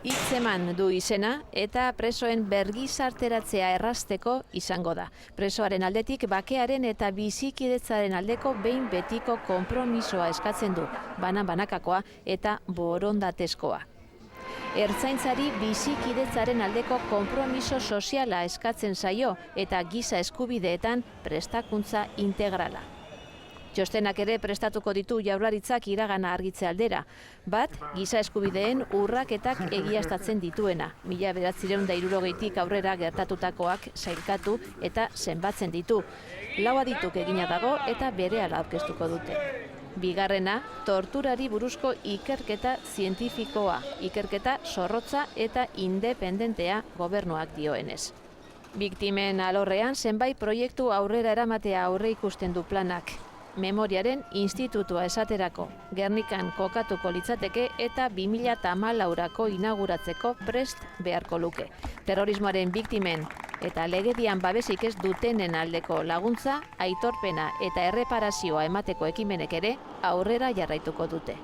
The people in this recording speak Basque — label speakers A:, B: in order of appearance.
A: Hitzeman du izena eta presoen bergizarteratzea errazteko izango da. Presoaren aldetik bakearen eta bizikidetzaren aldeko behin betiko konpromisoa eskatzen du, banan-banakakoa eta borondatezkoa. Ertzaintzari bizikidetzaren aldeko konpromiso soziala eskatzen zaio eta giza eskubideetan prestakuntza integrala. Txostenak ere prestatuko ditu Jaurlaritzak iragana argitze aldera. Bat, giza eskubideen urraketak egiaztatzen dituena. 1960tik aurrera gertatutakoak sailkatu eta zenbatzen ditu. 4 adituk egina dago eta berehala aurkeztuko dute. Bigarrena, torturari buruzko ikerketa zientifikoa, ikerketa zorrotza eta independentea gobernuak dioenez. Biktimen alorrean zenbait proiektu aurrera eramatea aurreikusten du planak. Memoriaren institutua esaterako, Gernikan kokatuko litzateke eta 2014rako inauguratzeko prest beharko luke. Terrorismoaren biktimen eta legedian babesik ez dutenen aldeko laguntza, aitorpena eta erreparazioa emateko ekimenek ere aurrera jarraituko dute.